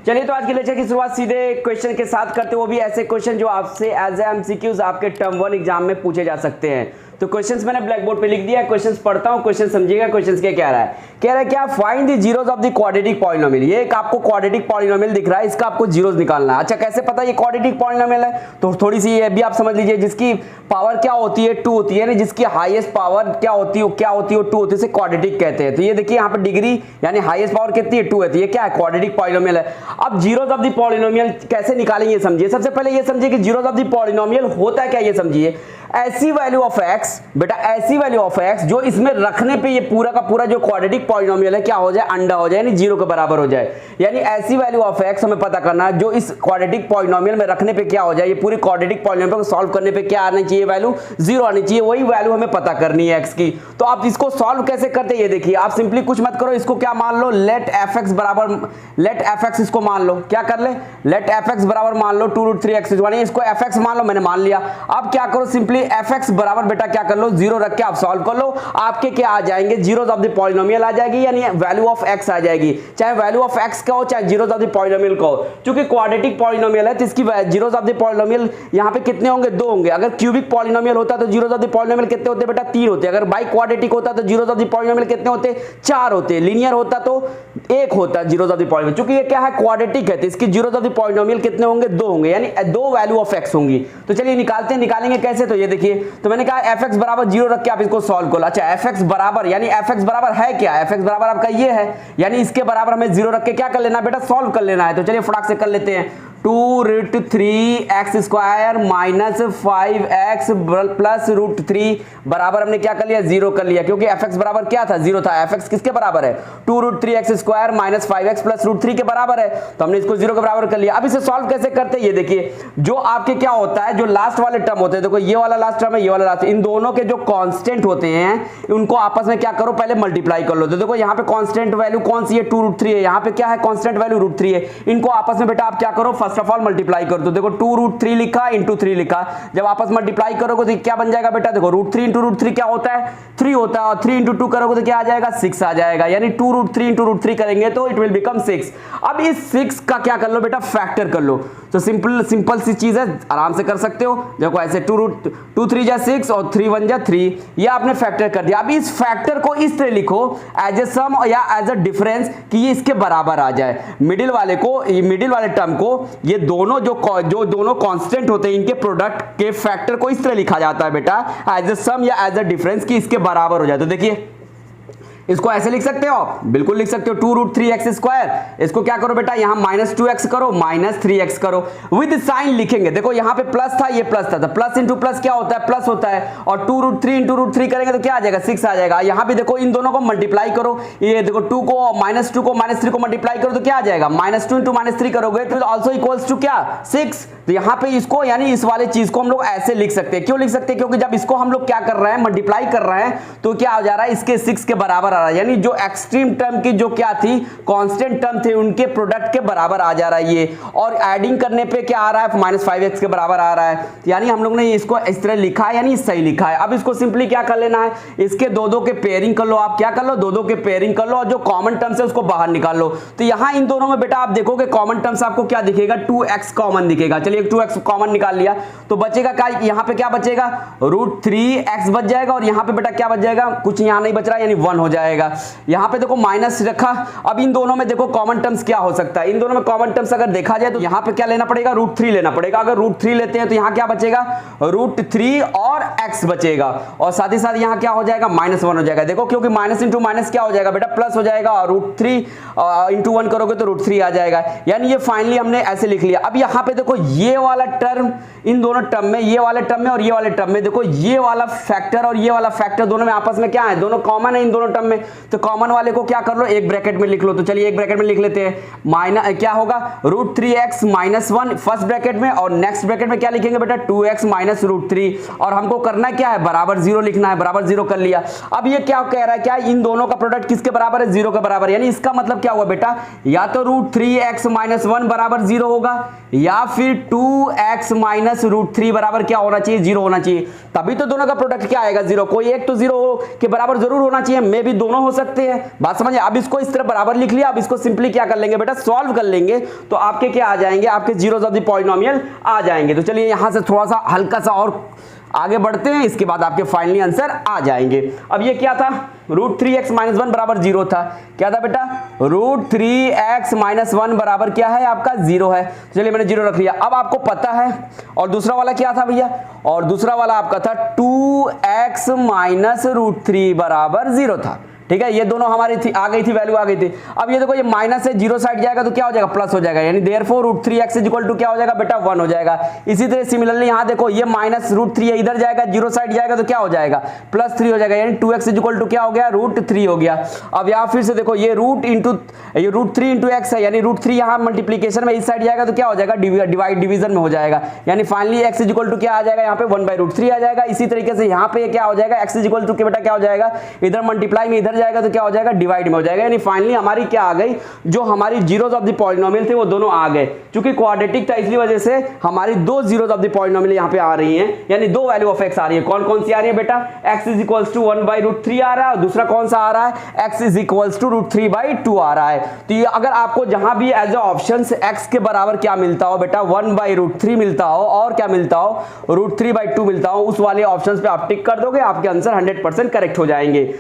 चलिए तो आज के लेक्चर की शुरुआत सीधे क्वेश्चन के साथ करते हैं, वो भी ऐसे क्वेश्चन जो आपसे एज एमसीक्यूज आपके टर्म 1 एग्जाम में पूछे जा सकते हैं। तो क्वेश्चंस मैंने ब्लैक बोर्ड पे लिख दिया है, क्वेश्चंस पढ़ता हूं, क्वेश्चन समझिएगा। क्वेश्चंस क्या कह रहा है क्या find the zeros of the quadratic polynomial. ये एक आपको क्वाड्रेटिक पॉलिनोमियल दिख रहा है, इसका आपको जीरोस निकालना है। अच्छा कैसे पता ये क्वाड्रेटिक पॉलिनोमियल है, तो थोड़ी सी ये भी आप समझ लीजिए। जिसकी पावर क्या होती है 2 होती है ना, जिसकी हाईएस्ट पावर क्या होती है 2 होती है, इसे क्वाड्रेटिक कहते हैं। तो ये देखिए यहाँ पे डिग्री यानी हाईएस्ट पावर कितनी है 2 है, तो ये क्या है क्वाड्रेटिक पॉलिनोमियल है। अब जीरोस ऑफ द पॉलिनोमियल कैसे निकालेंगे समझिए। सबसे पहले ये समझिए कि जीरोस ऑफ द पॉलिनोमियल होता है क्या, ये समझिए। ऐसी वैल्यू ऑफ x बेटा, ऐसी वैल्यू ऑफ x जो इसमें रखने पे ये पूरा का पूरा जो क्वाड्रेटिक पॉलिनोमियल है क्या हो जाए, अंडा हो जाए, यानी 0 के बराबर हो जाए। यानी ऐसी वैल्यू ऑफ x हमें पता करना है जो इस क्वाड्रेटिक पॉलिनोमियल में रखने पे क्या हो जाए, ये पूरी क्वाड्रेटिक पॉलिनोमियल को सॉल्व करने पे क्या आना चाहिए, वैल्यू 0 आनी चाहिए। वही वैल्यू हमें पता करनी है x की। तो आप इसको सॉल्व कैसे करते हैं ये देखिए। आप सिंपली कुछ मत करो, इसको क्या मान लो, लेट fx बराबर, लेट fx इसको मान लो, क्या कर ले, लेट fx बराबर मान लो 2√3x, यानी इसको fx मान लो, मैंने मान लिया। अब क्या करो, सिंपली fx बराबर बेटा क्या कर लो 0 रख के आप सॉल्व कर लो। आपके क्या आ जाएंगे, जीरोस ऑफ द पॉलिनोमियल आ जाएगी, यानी वैल्यू ऑफ x आ जाएगी। चाहे वैल्यू ऑफ x का हो चाहे जीरोस ऑफ द पॉलिनोमियल का हो। क्योंकि क्वाड्रेटिक पॉलिनोमियल है तो इसकी जीरोस ऑफ द पॉलिनोमियल यहां पे कितने होंगे, 2 होंगे। अगर क्यूबिक पॉलिनोमियल होता तो जीरोस ऑफ द पॉलिनोमियल कितने होते बेटा, 3 होते। अगर बाई क्वाड्रेटिक होता तो जीरोस ऑफ द पॉलिनोमियल कितने होते, 4 होते। लीनियर होता तो 1 होता जीरोस ऑफ द पॉलिनोमियल। क्योंकि ये क्या है क्वाड्रेटिक है तो इसकी जीरोस ऑफ द पॉलिनोमियल कितने होंगे, 2 होंगे, यानी 2 वैल्यू ऑफ x होंगी। तो चलिए निकालते हैं, निकालेंगे कैसे, तो ये देखिए। तो मैंने कहा fx बराबर 0 रख के आप इसको सॉल्व करो। अच्छा fx बराबर, यानी fx बराबर है क्या, fx बराबर आपका ये है, यानी इसके बराबर हमें 0 रख के क्या कर लेना बेटा, सॉल्व कर लेना है। तो चलिए फटाक से कर लेते हैं। 2√3x square minus 5x plus √3 बराबर हमने क्या कर लिया, 0 कर लिया। क्योंकि fx बराबर क्या था, 0 था। fx किसके बराबर है, 2√3x square minus 5x plus √3 के बराबर है, तो हमने इसको 0 के बराबर कर लिया। अब इसे सॉल्व कैसे करते हैं ये देखिए। जो आपके क्या होता है, जो लास्ट वाले टर्म होते हैं, देखो ये वाला लास्ट टर्म है, ये वाला लास्ट, इन दोनों के जो कांस्टेंट होते हैं उनको आपस में क्या करो, पहले मल्टीप्लाई कर लो। तो देखो यहाँ पे कांस्टेंट वैल्यू कौन सी है, 2√3 है। यहाँ पे क्या है कांस्टेंट वैल्यू √3 है। इनको आपस में बेटा आप क्या करो, फर्स्ट ऑफ ऑल मल्टीप्लाई कर दो। देखो 2√3 लिखा इंटू 3 लिखा, जब आपस मल्टीप्लाई करोगे तो क्या बन जाएगा बेटा, देखो √3 इंटू √3 क्या होता है, 3 होता है, और 3 इंटू 2 करोगे तो क्या आ जाएगा, 6 आ जाएगा। यानी 2√3 इंटू √3 करेंगे तो इट विल बिकम 6। अब इस 6 का क्या कर लो बेटा, फैक्टर कर लो। तो सिंपल सी चीज है, आराम से कर सकते हो। देखो ऐसे 2 3 जा 6 और 3 1 जा 3, ये आपने फैक्टर कर दिया। अब इस फैक्टर को इस तरह लिखो एज ए सम या एज अ डिफरेंस कि ये इसके बराबर आ जाए। मिडिल वाले को, मिडिल वाले टर्म को, ये दोनों जो दोनों कांस्टेंट होते हैं इनके प्रोडक्ट के फैक्टर को इस तरह लिखा जाता है बेटा, एज ए सम या एज अ डिफरेंस कि इसके बराबर हो जाए। तो देखिए इसको ऐसे लिख सकते हो आप, बिल्कुल लिख सकते हो 2√3x स्क्वायर, इसको क्या करो बेटा यहाँ -2x करो, -3x करो, विद साइन लिखेंगे। देखो यहाँ पे प्लस था, ये प्लस था, तो प्लस इंटू प्लस क्या होता है, प्लस होता है। और 2√3 इंटू √3 करेंगे तो क्या आ जाएगा, 6 आ जाएगा। यहाँ पे देखो इन दोनों को मल्टीप्लाई करो, ये देखो 2 को -3 को मल्टीप्लाई करो तो क्या आ जाएगा, -2 इंटू -3 करोगे तो ऑल्सो इक्वल्स टू क्या, 6। तो यहाँ पे इसको यानी इस वाले चीज को हम लोग ऐसे लिख सकते हैं। क्यों लिख सकते हैं, क्योंकि जब इसको हम लोग क्या कर रहे हैं, मल्टीप्लाई कर रहे हैं, तो क्या हो जा रहा है, इसके 6 के बराबर आ रहा है। यानी जो एक्सट्रीम टर्म की जो क्या थी, कांस्टेंट टर्म थे, उनके प्रोडक्ट के बराबर आ जा रहा है ये। और एडिंग करने पे क्या आ रहा है, -5x के बराबर आ रहा है। यानी हम लोग ने इसको इस तरह लिखा है, यानी सही लिखा है। अब इसको सिंपली क्या कर लेना है, इसके दो के पेयरिंग कर लो। आप क्या कर लो, दो के पेयरिंग कर लो और जो कॉमन टर्म्स है उसको बाहर निकाल लो। तो यहाँ इन दोनों में बेटा आप देखोगे कॉमन टर्म्स आपको क्या दिखेगा, 2x कॉमन दिखेगा। चलिए 2x कॉमन निकाल लिया तो बचेगा क्या, यहाँ पे क्या बचेगा, √3x बच जाएगा। और यहाँ पे बेटा क्या बच जाएगा, कुछ यहाँ नहीं बच रहा, यानी 1 हो जाएगा। यहाँ पे देखो माइनस रखा। अब इन दोनों में देखो कॉमन टर्म्स क्या हो सकता है, इन दोनों में कॉमन टर्म्स अगर देखा जाए तो यहाँ पे क्या लेना पड़ेगा, √3 लेना पड़ेगा। अगर √3 लेते हैं तो यहाँ क्या बचेगा, √3 और x बचेगा। और साथ ही साथ यहाँ क्या हो जाएगा, -1 हो जाएगा। देखो क्योंकि माइनस इंटू माइनस क्या हो जाएगा बेटा, प्लस हो जाएगा। और √3 इंटू 1 करोगे तो √3 आ जाएगा। यानी ये फाइनली हमने ऐसे लिख लिया। अब यहाँ पे देखो ये वाला टर्म, इन दोनों टर्म में, ये वाले टर्म में और ये वाले टर्म में, देखो ये वाला फैक्टर और ये वाला फैक्टर दोनों में आपस में क्या है, दोनों कॉमन है इन दोनों टर्म में। तो कॉमन वाले को क्या कर लो, एक ब्रैकेट में लिख लो। तो चलिए एक ब्रैकेट में लिख लेते हैं, माइनस क्या होगा, √3x -1 फर्स्ट ब्रैकेट में, और नेक्स्ट ब्रैकेट में क्या लिखेंगे बेटा, 2x -√3। और हमको करना क्या है, बराबर 0 लिखना है। बराबर 0 कर लिया। अब ये क्या कह रहा है, क्या इन दोनों का प्रोडक्ट किसके बराबर है, 0 के बराबर। यानी इसका मतलब क्या हुआ बेटा, या तो √3x -1 बराबर 0 होगा, या फिर 2x -√3 बराबर क्या होना चाहिए, 0 होना चाहिए। तभी तो दोनों का प्रोडक्ट क्या आएगा, 0। कोई एक तो 0 हो, कि बराबर जरूर होना चाहिए, मे भी दोनों हो सकते हैं, बात समझे। अब इसको इस तरह बराबर लिख लिया, अब इसको सिंपली क्या कर लेंगे बेटा, सॉल्व कर लेंगे, तो आपके क्या आ जाएंगे, आपके जीरोस ऑफ द पॉलिनोमियल आ जाएंगे। तो चलिए यहां से थोड़ा सा हल्का सा और आगे बढ़ते हैं, इसके बाद आपके फाइनली आंसर आ जाएंगे। अब ये क्या था, √3x - 1 बराबर 0 था। क्या था बेटा, √3x - 1 बराबर क्या है आपका 0 है। चलिए मैंने 0 रख लिया। अब आपको पता है, और दूसरा वाला क्या था भैया, और दूसरा वाला आपका था 2x - √3 बराबर 0 था। ठीक है, ये दोनों हमारी थी, आ गई थी, वैल्यू आ गई थी। अब ये देखो, ये माइनस है, 0 साइड जाएगा तो क्या हो जाएगा, प्लस हो जाएगा, यानी देयरफॉर √3x = क्या हो जाएगा बेटा, 1 हो जाएगा। इसी तरह सिमिलरली यहाँ देखो, ये -√3 है, इधर जाएगा, 0 साइड जाएगा तो क्या हो जाएगा, +3 हो जाएगा, यानी 2x = क्या हो गया, √3 हो गया। अब यहाँ फिर से देखो, ये √3 × x है, यानी √3 यहाँ मल्टीप्लीकेशन में इस साइड जाएगा तो क्या हो जाएगा, डिवीजन में हो जाएगा, यानी फाइनली x = क्या आ जाएगा, यहाँ पे 1/√3 आ जाएगा। इसी तरीके से यहाँ पे क्या हो जाएगा, x = बेटा क्या हो जाएगा, इधर मल्टीप्लाई में इधर जाएगा तो क्या हो जाएगा, डिवाइड में हो जाएगा, यानी फाइनली हमारी क्या आ गई, जो हमारी जीरोस ऑफ द पॉलिनोमियल थे वो दोनों आ गए। क्योंकि क्वाड्रेटिक था इसलिए वजह से हमारी दो जीरोस ऑफ द पॉलिनोमियल यहां पे आ रही हैं, यानी दो वैल्यू ऑफ x आ रही है। कौन कौन सी आ रही है बेटा, x = 1/√3 आ रहा है, और दूसरा कौन सा आ रहा है, x = √3/2 आ रहा है। तो ये अगर आपको जहां भी एज ए ऑप्शंस x के बराबर क्या मिलता हो बेटा, 1/√3 मिलता हो और क्या मिलता हो, √3/2 मिलता हो, उस वाले ऑप्शंस पे आप टिक कर दोगे, आपके आंसर 100% करेक्ट हो जाएंगे।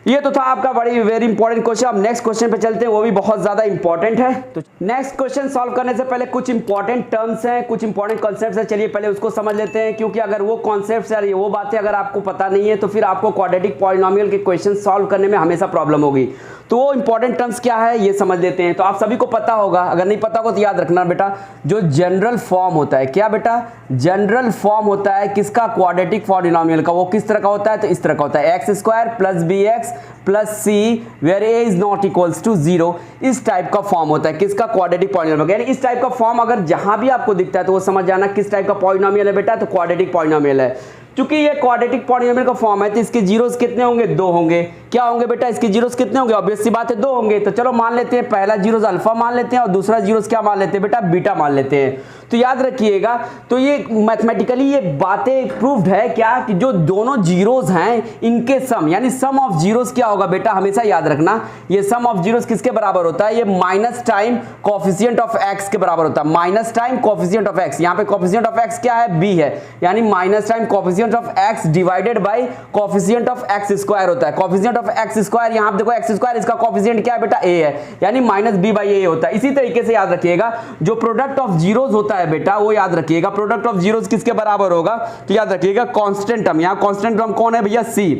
ये तो था आपका बड़ी वेरी इंपॉर्टेंट क्वेश्चन। अब नेक्स्ट क्वेश्चन पे चलते हैं, वो भी बहुत ज्यादा इंपॉर्टेंट है। तो नेक्स्ट क्वेश्चन सॉल्व करने से पहले कुछ इंपॉर्टेंट टर्म्स हैं, कुछ इंपॉर्टेंट कॉन्सेप्ट्स हैं, चलिए पहले उसको समझ लेते हैं। क्योंकि अगर वो कॉन्सेप्ट्स या वो बातें अगर आपको पता नहीं है तो फिर आपको क्वाड्रेटिक पॉलिनोमियल के क्वेश्चन सॉल्व करने में हमेशा प्रॉब्लम होगी। तो वो इंपॉर्टेंट टर्म्स क्या है ये समझ लेते हैं। तो आप सभी को पता होगा, अगर नहीं पता हो तो याद रखना बेटा, जो जनरल फॉर्म होता है, क्या बेटा, जनरल फॉर्म होता है किसका, क्वाड्रेटिक पॉलिनोमियल का, वो किस तरह का होता है, तो इस तरह का होता है, x² + bx + c where a is not equals to 0। इस टाइप का फॉर्म होता है किसका, क्वाड्रेटिक पॉलिनोमियल। यानी इस टाइप का फॉर्म अगर जहां भी आपको दिखता है तो वो समझ जाना किस टाइप का पॉलिनोमियल है बेटा, तो क्वाड्रेटिक पॉलिनोमियल है। क्योंकि ये क्वाड्रेटिक पॉलिनोमियल का फॉर्म है तो इसके जीरोस कितने होंगे, 2 होंगे। क्या होंगे बेटा, इसके जीरोस कितने होंगे, ऑब्वियस सी बात है 2 होंगे। तो चलो मान लेते हैं, पहला जीरोस अल्फा मान लेते हैं और दूसरा जीरोस क्या मान लेते हैं बेटा, बीटा मान लेते हैं। तो याद रखिएगा, तो ये मैथमेटिकली ये बातें प्रूव्ड है क्या, कि जो दोनों जीरोस हैं इनके सम, यानी सम ऑफ जीरोस क्या होगा बेटा, हमेशा याद रखना, ये सम ऑफ जीरोस किसके बराबर होता है, ये minus time coefficient of x के बराबर होता है। Minus time coefficient of x, यहाँ पे कोफिशिएंट ऑफ x क्या है, b है, यानी minus time coefficient of x divided by coefficient of x² होता है। कोफिशिएंट ऑफ x², यहाँ पे देखो x², इसका कोफिशिएंट क्या है बेटा, a है, यानी -b/a होता है। इसी तरीके से याद रखिएगा, जो प्रोडक्ट ऑफ जीरोस होता है बेटा, वो याद रखिएगा, प्रोडक्ट ऑफ जीरोस किसके बराबर होगा, तो याद रखिएगा कांस्टेंट टर्म, यहाँ कांस्टेंट टर्म कौन है भैया, c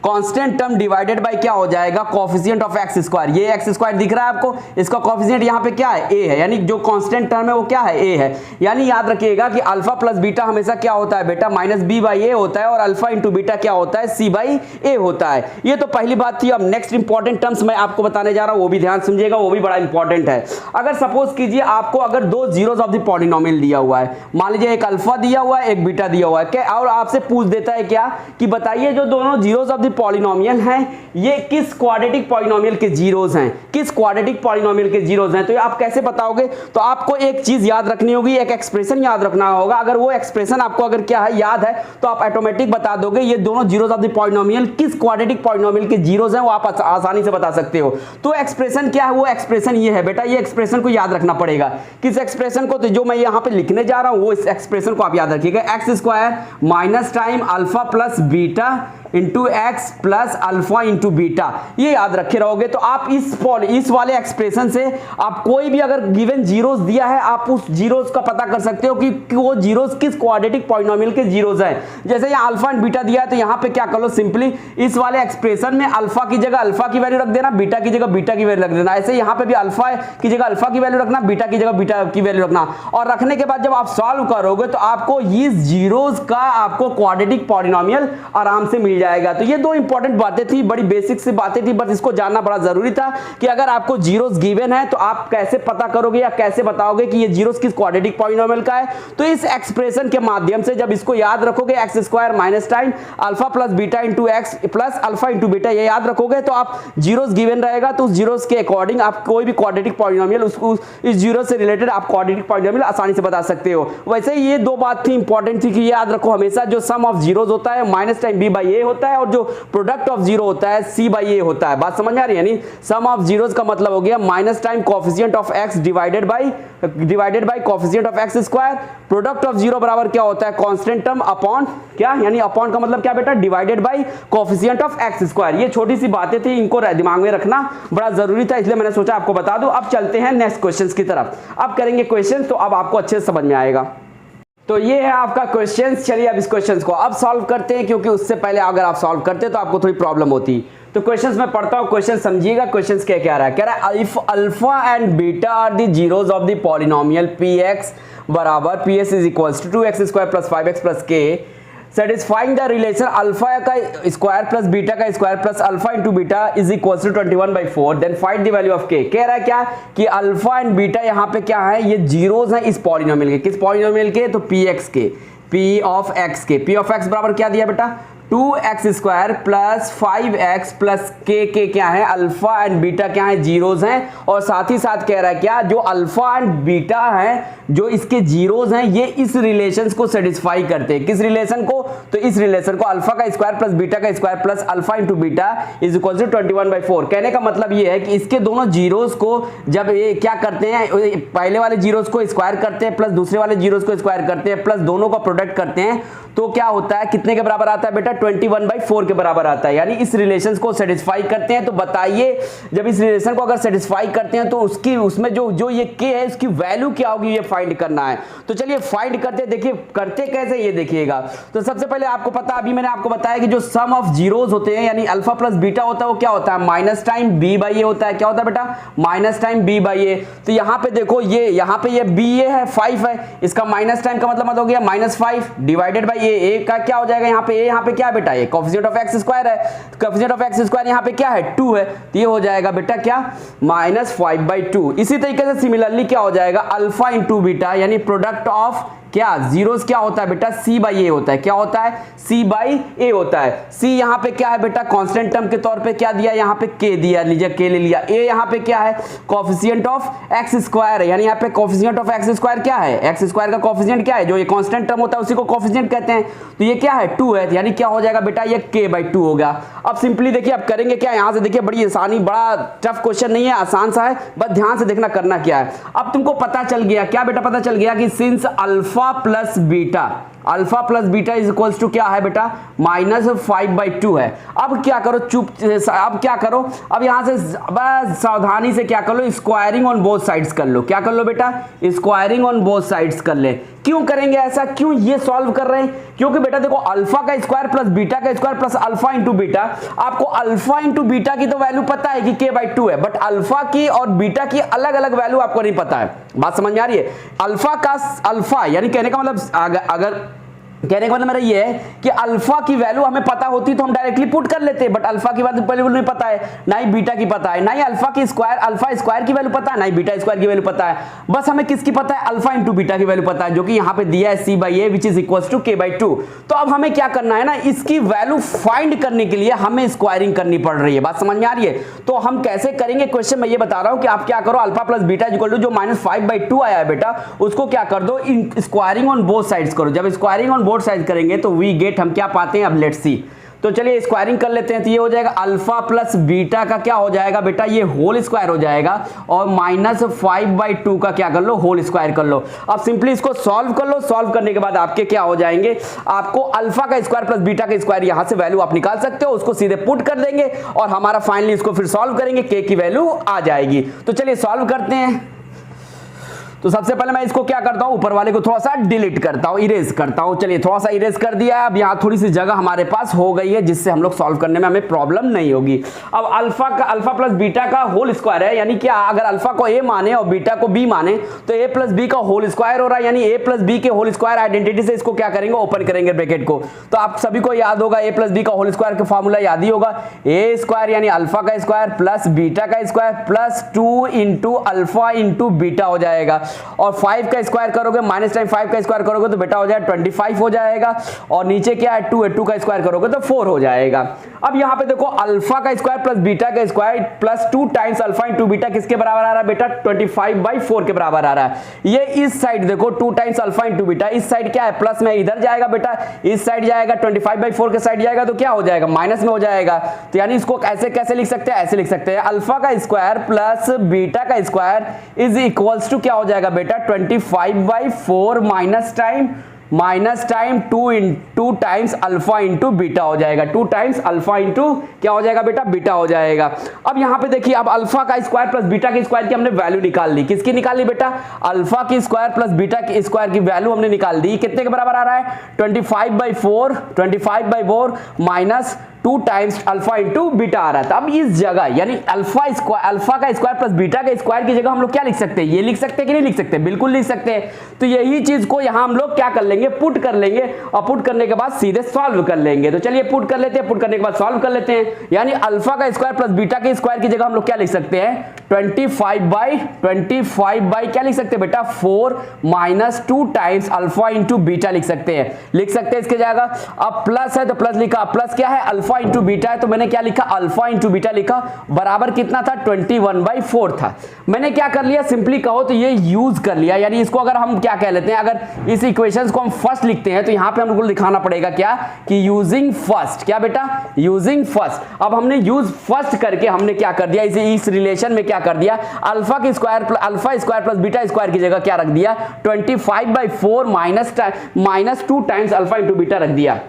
constant term divided by क्या हो जाएगा, कोफिशिएंट ऑफ x²। ये x² दिख रहा है आपको, इसका कोफिशिएंट यहाँ पे क्या है, a है, यानी जो कांस्टेंट टर्म है वो क्या है, a है। यानी याद रखिएगा कि अल्फा प्लस बीटा हमेशा क्या होता है बेटा, -b/a होता है, और अल्फा इंटू बीटा क्या होता है, c/a होता है। ये तो पहली बात थी। अब नेक्स्ट इंपॉर्टेंट टर्म्स मैं आपको बताने जा रहा हूँ, वो भी ध्यान समझिएगा, वो भी बड़ा इंपॉर्टेंट है। अगर सपोज कीजिए आपको अगर दो जीरोस ऑफ द पॉलिनोमियल दिया हुआ है, मान लीजिए एक अल्फा दिया हुआ है, एक बीटा दिया हुआ है, और आपसे पूछ देता है क्या, कि बताइए जो दोनों जीरोस ऑफ द पॉलिनोमियल हैं ये किस क्वाड्रेटिक पॉलिनोमियल के जीरोस हैं, किस क्वाड्रेटिक पॉलिनोमियल के जीरोस हैं। तो आप कैसे बताओगे, तो आपको एक चीज याद रखनी होगी, एक एक्सप्रेशन याद रखना होगा। अगर वो एक्सप्रेशन आपको अगर क्या है याद है तो आप ऑटोमेटिक बता दोगे ये दोनों जीरोस ऑफ द पॉलिनोमियल किस क्वाड्रेटिक पॉलिनोमियल के जीरोस हैं, वो आप आसानी से बता सकते हो। तो एक्सप्रेशन क्या है, वो एक्सप्रेशन ये है बेटा, ये एक्सप्रेशन को याद रखना पड़ेगा। किस एक्सप्रेशन को, तो जो मैं यहां पे लिखने जा रहा हूं वो इस एक्सप्रेशन को आप याद रखिएगा, x² minus time alpha plus beta into x plus alpha into beta, ये याद रखे रहोगे। तो आप इस वाले एक्सप्रेशन से आप कोई भी अगर गिवन जीरोस दिया है आप उस जीरोस का पता कर सकते हो कि वो जीरोस किस क्वाड्रेटिक पॉलिनोमियल के जीरोस हैं। जैसे यहाँ अल्फा एंड बीटा दिया है तो यहाँ पे क्या कर लो, सिंपली इस वाले एक्सप्रेशन में अल्फा की जगह अल्फा की वैल्यू रख देना, बीटा की जगह बीटा की वैल्यू रख देना। ऐसे यहाँ पे भी अल्फा की जगह अल्फा की वैल्यू रखना, बीटा की जगह बीटा की वैल्यू रखना, और रखने के बाद जब आप सॉल्व करोगे तो आपको इस जीरोस का आपको क्वाड्रेटिक पॉलिनोमियल आराम से मिल जाएगा। तो ये दो इंपॉर्टेंट बातें थी, बड़ी बेसिक सी बातें थी, बस इसको जानना बड़ा जरूरी था कि अगर आपको जीरोस गिवन है तो आप कैसे पता करोगे या कैसे बताओगे कि ये जीरोस किस क्वाड्रेटिक पॉलिनोमियल का है। तो इस एक्सप्रेशन के माध्यम से जब इसको याद रखोगे, x² minus time alpha plus beta into x plus alpha into beta, ये याद रखोगे तो आप जीरोस गिवन रहेगा तो उस जीरोस के अकॉर्डिंग आप कोई भी क्वाड्रेटिक पॉलिनोमियल उसको इस जीरो से रिलेटेड आप क्वाड्रेटिक पॉलिनोमियल आसानी से बता सकते हो। वैसे ये दो बात थी इंपॉर्टेंट थी कि याद रखो हमेशा जो सम ऑफ जीरोस होता है माइनस टाइम b/a होता है और जो प्रोडक्ट ऑफ जीरो होता है सी बाई ए होता है। बात समझ आ रही है? यानी सम ऑफ जीरोस का मतलब हो गया minus time coefficient of x divided by coefficient of x square. Product of zero बराबर क्या होता है? कांस्टेंट टर्म अपॉन क्या, यानी अपॉन का मतलब क्या बेटा? Divided by coefficient of x square. ये छोटी सी बातें थी, इनको दिमाग में रखना बड़ा जरूरी था, इसलिए मैंने सोचा आपको बता दूं। अब चलते हैं नेक्स्ट क्वेश्चंस की तरफ। अब करेंगे क्वेश्चन, तो अब आपको अच्छे से समझ में आएगा। तो ये है आपका क्वेश्चन। चलिए अब इस क्वेश्चन को अब सॉल्व करते हैं, क्योंकि उससे पहले अगर आप सॉल्व करते तो आपको थोड़ी प्रॉब्लम होती। तो क्वेश्चंस में पढ़ता हूं, क्वेश्चन समझिएगा। क्वेश्चंस क्या कह रहा है? कह रहा है if alpha and beta are the zeros of the polynomial px बराबर ps is equals to 2x square plus 5x plus k, satisfying the relation alpha का स्क्वायर प्लस बीटा का square plus alpha into beta is equal to 21/4, then find the value of k. कह रहा है क्या कि alpha and beta यहाँ पे क्या है? ये जीरोस हैं इस पॉलिनोमियल के। किस पॉलिनोमियल के? तो px के, p ऑफ x के। p ऑफ x बराबर क्या दिया बेटा? 2x square plus 5x plus के क्या है? अल्फा एंड बीटा क्या है? जीरोस हैं। और साथ ही साथ कह रहा है क्या, जो अल्फा एंड बीटा है जो इसके जीरोस हैं ये इस रिलेशन को सेटिस्फाई करते हैं। किस रिलेशन को? तो इस रिलेशन को, अल्फा का स्क्वायर प्लस बीटा का square plus alpha into beta is equal to 21/4। कहने का मतलब ये है कि इसके दोनों जीरोस को जब ये क्या करते हैं, पहले वाले जीरोस को स्क्वायर करते हैं प्लस दूसरे वाले जीरोस को स्क्वायर करते हैं प्लस दोनों का प्रोडक्ट करते हैं, तो क्या होता है? कितने के बराबर आता है बेटा? 21/4 के बराबर आता है। यानी इस रिलेशन को सेटिस्फाई करते हैं। तो बताइए, जब इस रिलेशन को अगर सेटिस्फाई करते हैं तो उसकी उसमें जो ये के है उसकी वैल्यू क्या होगी, ये फाइंड करना है। तो चलिए फाइंड करते हैं। देखिए करते कैसे, ये देखिएगा। तो सबसे पहले आपको पता, अभी मैंने आपको बताया कि जो सम ऑफ जीरोस होते हैं यानी अल्फा प्लस बीटा होता है वो क्या होता है? माइनस टाइम बी बाई ए होता है। क्या होता है बेटा? माइनस टाइम बी बाई ए। तो यहाँ पे देखो, ये यहाँ पे ये बी ए है 5 है, इसका माइनस टाइम का मतलब हो गया -5 डिवाइडेड बाई ए का क्या हो जाएगा? यहाँ पे ए, यहाँ पे क्या बेटा? ये कोफिशिएंट ऑफ एक्स स्क्वायर है। कोफिशिएंट ऑफ एक्स स्क्वायर यहाँ पे क्या है? 2 है, तो ये हो जाएगा बेटा क्या? -5/2। इसी तरीके से सिमिलरली क्या हो जाएगा? अल्फा इंटू बीटा यानी प्रोडक्ट ऑफ क्या जीरोस क्या होता है बेटा? सी बाई ए होता है। क्या होता है? सी बाई ए होता है। सी यहाँ पे क्या है बेटा? कांस्टेंट टर्म के तौर पे क्या दिया? यहाँ पे के दिया, लीजिए के ले लिया। ए यहाँ पे क्या है? कोफिशिएंट ऑफ एक्स स्क्वायर है, यानी यहाँ पे कोफिशिएंट ऑफ एक्स स्क्वायर क्या है? एक्स स्क्वायर का कोफिशिएंट क्या है? जो ये कांस्टेंट टर्म होता है उसी को कोफिशिएंट कहते हैं। तो ये क्या है? 2 है, यानी क्या हो जाएगा बेटा? ये k/2 होगा। अब सिंपली देखिए, अब करेंगे क्या यहाँ से? देखिए बड़ी आसानी, बड़ा टफ क्वेश्चन नहीं है, आसान सा है, बस ध्यान से देखना करना क्या है। अब तुमको पता चल गया क्या बेटा? पता चल गया कि since alpha plus beta, alpha plus beta is equals to क्या है बेटा? -5/2 है। अब क्या करो? अब क्या करो? अब यहां से बस सावधानी से क्या कर लो? स्क्वायरिंग ऑन बोथ साइड्स कर लो। क्या कर लो बेटा? स्क्वायरिंग ऑन बोथ साइड्स कर ले। क्यों करेंगे ऐसा? क्यों ये सॉल्व कर रहे हैं? क्योंकि बेटा देखो, अल्फा का स्क्वायर प्लस बीटा का square plus alpha into beta, आपको अल्फा इंटू बीटा की तो वैल्यू पता है कि k/2 है, बट अल्फा की और बीटा की अलग अलग वैल्यू आपको नहीं पता है। बात समझ में आ रही है? अल्फा का अल्फा यानी कहने का मतलब, अगर कहने का मतलब मेरा ये है कि अल्फा की वैल्यू हमें पता होती तो हम डायरेक्टली पुट कर लेते, बट अल्फा की वैल्यू नहीं पता है, ना ही बीटा की पता है, ना ही अल्फा स्क्वायर की वैल्यू पता है, ना ही बीटा स्क्वायर की वैल्यू पता है। बस हमें किसकी पता है? अल्फा इंटू बीटा की वैल्यू पता है, जो कि यहाँ पे दिया है c/a which is equal to k/2। तो अब हमें क्या करना है ना, इसकी वैल्यू फाइंड करने के लिए हमें स्क्वायरिंग करनी पड़ रही है। बात समझ में आ रही है? तो हम कैसे करेंगे क्वेश्चन में ये बता रहा हूं कि आप क्या करो, alpha plus beta equal to जो -5/2 आया है बेटा, उसको क्या कर दो? स्क्वायरिंग ऑन बोथ साइड्स करो। जब स्क्वायरिंग ऑन बोथ साइड करेंगे तो वी गेट, हम क्या पाते हैं? अब लेट्स सी। तो चलिए स्क्वायरिंग कर लेते हैं। तो ये हो जाएगा अल्फा प्लस बीटा का क्या हो जाएगा बेटा? ये होल स्क्वायर हो जाएगा, और -5/2 का क्या कर लो? होल स्क्वायर कर लो। अब सिंपली इसको सॉल्व कर लो। सॉल्व करने के बाद आपके क्या हो जाएंगे? आपको अल्फा का स्क्वायर प्लस बीटा का स्क्वायर यहां से वैल्यू आप निकाल सकते हो, उसको सीधे पुट कर देंगे और हमारा फाइनली इसको फिर सॉल्व करेंगे, के की वैल्यू आ जाएगी। तो चलिए सॉल्व करते हैं। तो सबसे पहले मैं इसको क्या करता हूं? ऊपर वाले को थोड़ा सा डिलीट करता हूं, इरेज करता हूं। चलिए थोड़ा सा इरेज कर दिया। अब यहां थोड़ी सी जगह हमारे पास हो गई है, जिससे हम लोग सॉल्व करने में हमें प्रॉब्लम नहीं होगी। अब अल्फा प्लस बीटा का होल स्क्वायर है, यानी क्या? अगर अल्फा को a माने और बीटा को b माने तो a प्लस बी का होल स्क्वायर हो रहा है, यानी a प्लस बी के होल स्क्वायर आइडेंटिटी से इसको क्या करेंगे? ओपन करेंगे ब्रैकेट को। तो आप सभी को याद होगा a प्लस बी का होल स्क्वायर का फॉर्मूला याद ही होगा, a स्क्वायर यानी अल्फा का स्क्वायर प्लस बीटा का square plus 2 into alpha into beta हो जाएगा। और 5 का स्क्वायर करोगे माइनस टाइम 5 का स्क्वायर करोगे तो बेटा हो जाएगा 25 हो जाएगा, और नीचे क्या है 2 है, 2 का स्क्वायर करोगे तो 4 हो जाएगा। अब यहाँ पे देखो अल्फा का स्क्वायर प्लस बीटा का square plus 2 times alpha into beta किसके बराबर आ रहा है बेटा 25/4 के बराबर आ रहा है। ये इस साइड देखो 2 टाइम्स अल्फा इंटू बीटा, इस साइड क्या है प्लस में इधर जाएगा बेटा, इस साइड जाएगा 25/4 के साइड जाएगा तो क्या हो जाएगा माइनस में हो जाएगा। तो यानी इसको ऐसे कैसे लिख सकते हैं, ऐसे लिख सकते हैं अल्फा का स्क्वायर प्लस बीटा का स्क्वायर इज इक्वल्स टू क्या हो जाएगा बेटा 25/4 minus time 2 times alpha into beta हो जाएगा, 2 टाइम्स अल्फा इंटू क्या हो जाएगा बेटा बीटा हो जाएगा। अब यहां पे देखिए अब अल्फा का स्क्वायर प्लस बीटा के स्क्वायर की हमने वैल्यू निकाल ली, किसकी निकाली बेटा अल्फा की स्क्वायर प्लस बीटा की स्क्वायर की वैल्यू हमने निकाल दी, कितने के बराबर आ रहा है 25/4 minus 2 times alpha into beta आ रहा था। अब इस जगह यानी अल्फा का स्क्वायर प्लस बीटा का स्क्वायर की जगह हम लोग क्या लिख सकते हैं, ये लिख सकते हैं कि नहीं लिख सकते, बिल्कुल लिख सकते हैं। तो यही चीज को यहां हम लोग क्या कर लेंगे पुट कर लेंगे, और पुट करने के बाद सीधे सॉल्व कर लेंगे। तो चलिए पुट कर लेते हैं, पुट करने के बाद सॉल्व कर लेते हैं। यानी अल्फा का स्क्वायर प्लस बीटा के स्क्वायर की जगह हम लोग क्या लिख सकते हैं 25/25 क्या लिख सकते हैं बेटा 4 minus 2 times alpha into beta लिख सकते हैं इसके जगह। अब प्लस है तो प्लस लिखा, प्लस क्या है अल्फा इंटू बीटा है तो मैंने क्या लिखा अल्फा इंटू बीटा लिखा, बराबर कितना था 21/4 था। मैंने क्या कर लिया सिंपली कहो तो ये यूज कर लिया, यानी इसको अगर हम क्या कह लेते हैं, अगर इस इक्वेशंस को हम फर्स्ट लिखते हैं तो यहां पे हमको दिखाना पड़ेगा क्या कि यूजिंग फर्स्ट, क्या बेटा यूजिंग फर्स्ट। अब हमने यूज फर्स्ट करके हमने क्या कर दिया इस रिलेशन में क्या कर दिया alpha square plus beta square की जगह क्या रख दिया 25/4 minus 2 times alpha into beta रख दिया।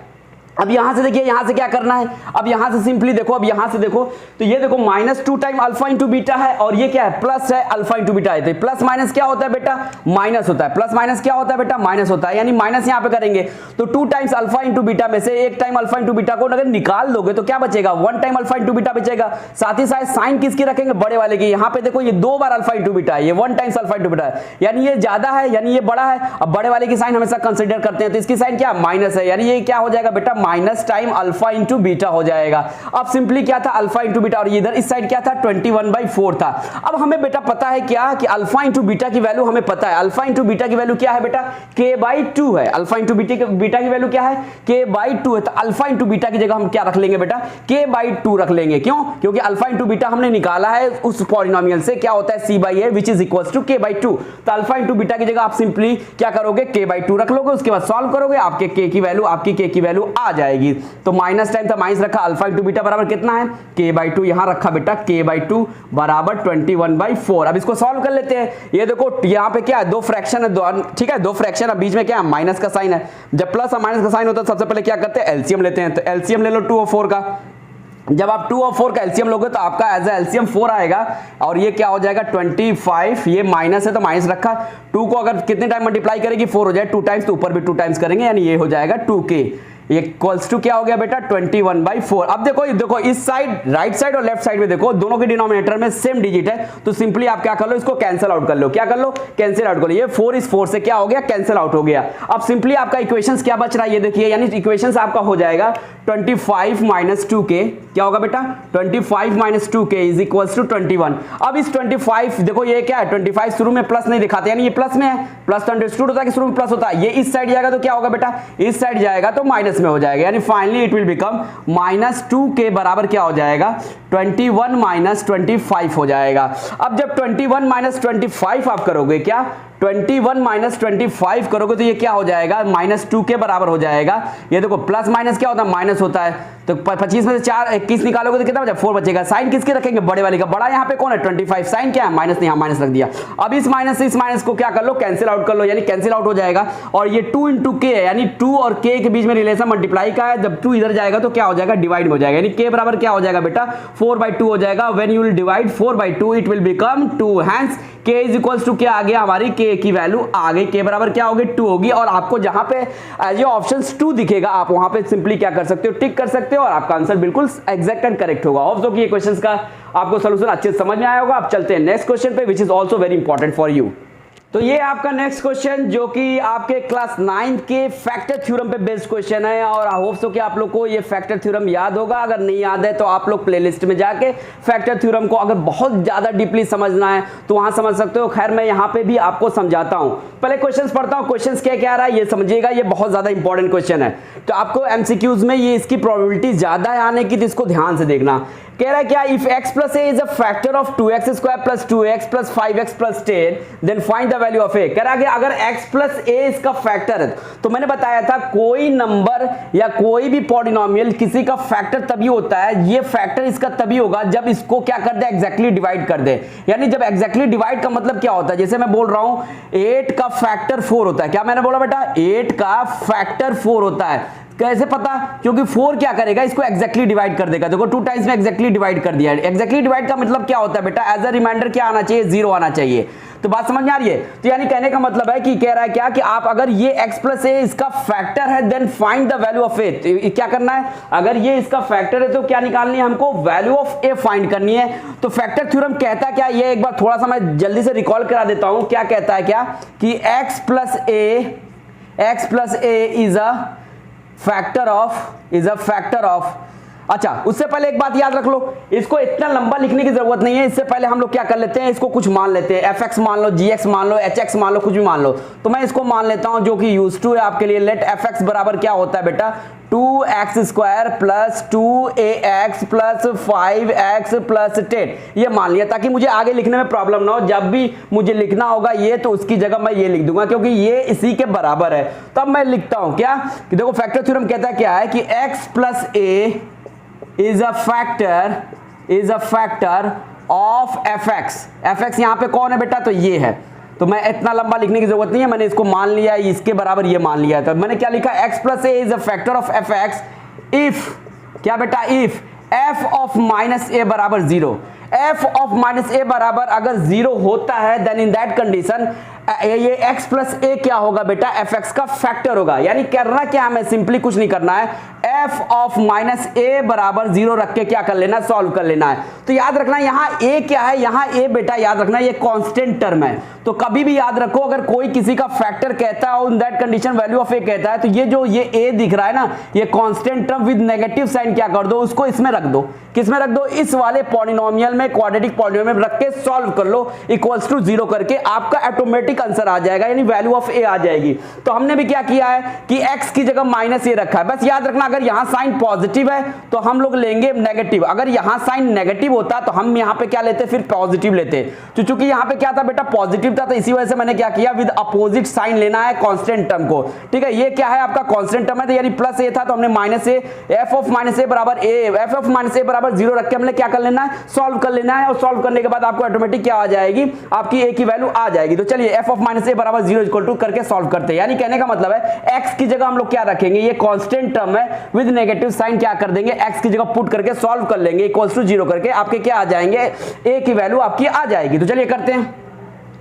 अब यहां से देखिए यहां से क्या करना है, अब यहां से सिंपली देखो, अब यहां से देखो तो ये देखो minus 2 time alpha into beta है और ये क्या है प्लस है अल्फा इंटू बीटा है। तो प्लस माइनस क्या होता है बेटा माइनस होता है, प्लस माइनस क्या होता है बेटा माइनस होता है, यानी माइनस यहां पे करेंगे तो 2 टाइम्स अल्फा इंटू बीटा में से 1 टाइम अल्फा इंटू बीटा को अगर निकाल दोगे तो क्या बचेगा 1 टाइम अल्फा इंटू बीटा बचेगा। साथ ही साथ साइन किसकी रखेंगे बड़े वाले की, यहां पे देखो ये 2 बार अल्फा इंटू बीटा है, ये 1 टाइम्स अल्फा इंटू बीटा है, यानी ये ज्यादा है यानी ये बड़ा है। अब बड़े वाले की साइन हमेशा कंसीडर करते हैं तो इसकी साइन क्या माइनस है, यानी ये क्या हो जाएगा बेटा minus time alpha into beta हो जाएगा। अब सिंपली क्या था अल्फा इंटू बीटा और इधर इस साइड क्या था 21/4 था। अब हमें बेटा पता है क्या कि अल्फा इंटू बीटा की वैल्यू हमें पता है, अल्फा इंटू बीटा की वैल्यू क्या है बेटा k/2 है, अल्फा इंटू बीटा की वैल्यू क्या है k/2 है। तो अल्फा इंटू बीटा की जगह हम क्या रख लेंगे बेटा k/2 रख लेंगे, क्यों क्योंकि अल्फा इंटू बीटा हमने निकाला है उस पॉलिनोमियल से क्या होता है c/a which is equals to k/2। तो अल्फा इंटू बीटा की जगह आप सिंपली क्या करोगे k/2 रख लोगे, उसके बाद सॉल्व करोगे आपके k की वैल्यू आ जाएगी। तो माइनस टाइम था माइनस रखा अल्फा इंटू बीटा बराबर कितना है k/2 यहां रखा बेटा k/2 बराबर 21/4। अब इसको सॉल्व कर लेते हैं। ये देखो यहां पे क्या है 2 फ्रैक्शन है, ठीक है 2 फ्रैक्शन है, बीच में क्या है माइनस का साइन है। जब प्लस और माइनस का साइन होता है सबसे पहले क्या करते हैं एलसीएम लेते हैं। तो एलसीएम ले लो 2 और 4 का, जब आप 2 और 4 का एलसीएम लोगे तो आपका एज एलसीएम 4 आएगा और ये क्या हो जाएगा 25, ये माइनस है तो माइनस रखा, 2 को अगर कितने टाइम मल्टीप्लाई करेगी 4 हो जाए 2 टाइम्स, तो ऊपर भी 2 टाइम्स करेंगे यानी ये हो जाएगा 2k, ये इक्वल्स टू क्या हो गया बेटा 21/4। अब देखो इस साइड राइट साइड और लेफ्ट साइड में देखो दोनों के डिनोमिनेटर में सेम डिजिट है, तो सिंपली आप क्या कर लो इसको कैंसिल आउट कर लो, क्या कर लो कैंसिल आउट कर लो, ये 4 इस 4 से क्या हो गया कैंसिल आउट हो गया। अब सिंपली आपका इक्वेशंस क्या बच रहा है ये देखिए, यानी इक्वेशंस आपका हो जाएगा 25 माइनस 2k, क्या होगा बेटा 25 minus 2k is equals to 21। अब इस 25 देखो ये क्या है 25 शुरू में प्लस नहीं दिखाते, यानी ये प्लस में है, प्लस तो अंडरस्टूड होता है कि शुरू में प्लस होता है, ये इस साइड जाएगा तो क्या होगा बेटा इस साइड जाएगा तो माइनस में हो जाएगा, यानी finally it will become minus 2k बराबर क्या हो जाएगा 21 माइनस 25 हो जाएगा। अब जब 21 माइनस 25 आप करोगे क्या 21 माइनस 25 करोगे तो ये क्या हो जाएगा माइनस 2k बराबर हो जाएगा। ये देखो प्लस माइनस क्या होता है माइनस होता है, तो 25 में से 4 21 निकालोगे तो कितना बचा 4 बचेगा। साइन किसके रखेंगे बड़े वाले का, बड़ा यहाँ पे कौन है 25, साइन क्या है माइनस, यहाँ माइनस रख दिया। अब इस माइनस से इस माइनस को क्या कर लो कैंसिल आउट कर लो, यानी कैंसिल आउट हो जाएगा। और ये 2 इंटू k है, यानी 2 और k के बीच में रिलेशन मल्टीप्लाई का है, जब 2 इधर जाएगा तो क्या हो जाएगा डिवाइड हो जाएगा, यानी k बराबर क्या हो जाएगा बेटा 4/2 हो जाएगा। When you will divide 4/2 it will become 2, hence k is equals to क्या आ गया हमारी k की वैल्यू आ गई, k बराबर क्या होगी 2 होगी। और आपको जहां पे एज ये ऑप्शंस 2 दिखेगा आप वहां पे सिंपली क्या कर सकते हो टिक कर सकते हो और आपका आंसर बिल्कुल एग्जैक्ट एंड करेक्ट होगा। होप सो कि ये क्वेश्चंस का आपको सॉल्यूशन अच्छे से समझ में आया होगा। अब चलते हैं नेक्स्ट क्वेश्चन पे which is also very important for you. तो ये आपका नेक्स्ट क्वेश्चन जो कि आपके क्लास 9 के फैक्टर थ्योरम पे बेस्ड क्वेश्चन है और आई होप सो कि आप लोग को ये फैक्टर थ्योरम याद होगा। अगर नहीं याद है तो आप लोग प्लेलिस्ट में जाके फैक्टर थ्योरम को अगर बहुत ज्यादा डीपली समझना है तो वहां समझ सकते हो। खैर मैं यहाँ पे भी आपको समझाता हूँ। पहले क्वेश्चन पढ़ता हूँ, क्वेश्चन क्या रहा है ये समझिएगा, ये बहुत ज्यादा इंपॉर्टेंट क्वेश्चन है। तो आपको एमसीक्यूज में ये इसकी प्रोबेबिलिटी ज्यादा है आने की, तो इसको ध्यान से देखना। कह रहा है क्या, if x plus a is a factor of 2x square plus 2x plus 5x plus 10 then find the value of a। कह रहा है कि अगर x प्लस ए इसका फैक्टर है, तो मैंने बताया था कोई नंबर या कोई भी पॉलिनोमियल किसी का फैक्टर तभी होता है, ये फैक्टर इसका तभी होगा जब इसको क्या कर दे, एग्जैक्टली डिवाइड कर दे। यानी जब एग्जैक्टली डिवाइड का मतलब क्या होता है, जैसे मैं बोल रहा हूं 8 का फैक्टर 4 होता है। क्या मैंने बोला बेटा, 8 का फैक्टर 4 होता है। कैसे पता, क्योंकि 4 क्या करेगा, इसको एग्जैक्टली डिवाइड कर देगा। देखो 2 टाइम्स में एग्जैक्टली डिवाइड कर दिया है। एग्जैक्टली डिवाइड का मतलब क्या होता है बेटा, एज अ रिमाइंडर क्या आना चाहिए, 0 आना चाहिए। तो बात समझ में आ रही है। तो यानी कहने का मतलब है कि कह रहा है क्या कि आप अगर ये x प्लस ए इसका फैक्टर है then find the value of a. क्या करना है, अगर ये इसका फैक्टर है तो क्या निकालनी है हमको, वैल्यू ऑफ ए फाइंड करनी है। तो फैक्टर थ्योरम कहता है क्या, ये एक बार थोड़ा सा मैं जल्दी से रिकॉल करा देता हूं। क्या कहता है क्या कि x plus a is a factor of. अच्छा, उससे पहले एक बात याद रख लो, इसको इतना लंबा लिखने की जरूरत नहीं है। इससे पहले हम लोग क्या कर लेते हैं, इसको कुछ मान लेते हैं, fx मान लो, gx मान लो, hx मान लो, कुछ भी मान लो। तो मैं इसको मान लेता हूं जो कि यूज टू है आपके लिए। लेट fx बराबर क्या होता है बेटा, 2x square plus 2ax plus 5x plus 10 ये मान लिया, ताकि मुझे आगे लिखने में प्रॉब्लम ना हो। जब भी मुझे लिखना होगा ये, तो उसकी जगह मैं ये लिख दूंगा क्योंकि ये इसी के बराबर है। तब मैं लिखता हूं क्या कि देखो फैक्टर थ्योरम कहता है क्या है कि x plus a is a factor of fx यहां पे कौन है बेटा, तो ये है। तो मैं इतना लंबा लिखने की जरूरत नहीं है, मैंने इसको मान लिया, इसके बराबर ये मान लिया। तो मैंने क्या लिखा, x plus a is a factor of fx if क्या बेटा, if f of minus a बराबर 0। f ऑफ माइनस ए बराबर अगर 0 होता है देन इन दैट कंडीशन ये x प्लस ए क्या होगा बेटा, fx का फैक्टर होगा। यानी करना क्या है, सिंपली कुछ नहीं करना है, f ऑफ माइनस ए बराबर 0 रख के क्या कर लेना, सॉल्व कर लेना है। तो याद रखना यहाँ a क्या है, यहाँ a बेटा याद रखना ये कांस्टेंट टर्म है। तो कभी भी याद रखो अगर कोई किसी का फैक्टर कहता है in that condition value of a कहता है, तो ये जो ये a दिख रहा है ना, ये constant term with negative sign क्या कर दो, उसको इसमें रख दो। किसमें रख दो, इस वाले पॉलिनोमियल में, क्वाड्रेटिक पॉलिनोमियल में रख के सॉल्व कर लो, इक्वल्स टू 0 करके आपका ऑटोमेटिक आंसर आ जाएगा, यानी वैल्यू ऑफ ए आ जाएगी। तो हमने भी क्या किया है कि x की जगह माइनस ए रखा है। बस याद रखना अगर यहां साइन पॉजिटिव है तो हम लोग लेंगे नेगेटिव, अगर यहां साइन नेगेटिव होता तो हम यहां पे क्या लेते, फिर पॉजिटिव लेते। तो चूंकि यहां पे क्या था बेटा, पॉजिटिव था, तो इसी वजह से मैंने क्या किया, विद अपोजिट साइन लेना है कांस्टेंट टर्म को। ठीक है, ये क्या है आपका कांस्टेंट टर्म है, तो यानी प्लस ए था तो हमने minus a, f of minus a बराबर a, f of minus a बराबर 0 रख के हमने क्या कर लेना है, सॉल्व कर लेना है। और सॉल्व करने के बाद आपको ऑटोमेटिक क्या आ जाएगी, आपकी ए की वैल्यू आ जाएगी। तो चलिए f ऑफ माइनस ए बराबर 0 इक्वल टू करके सॉल्व करते हैं। यानी कहने का मतलब है x की जगह हम लोग क्या रखेंगे, ये कांस्टेंट टर्म है, विद नेगेटिव साइन क्या कर देंगे, x की जगह पुट करके सॉल्व कर लेंगे, इक्वल्स टू 0 करके आपके क्या आ जाएंगे, a की वैल्यू आपकी आ जाएगी। तो चलिए करते हैं,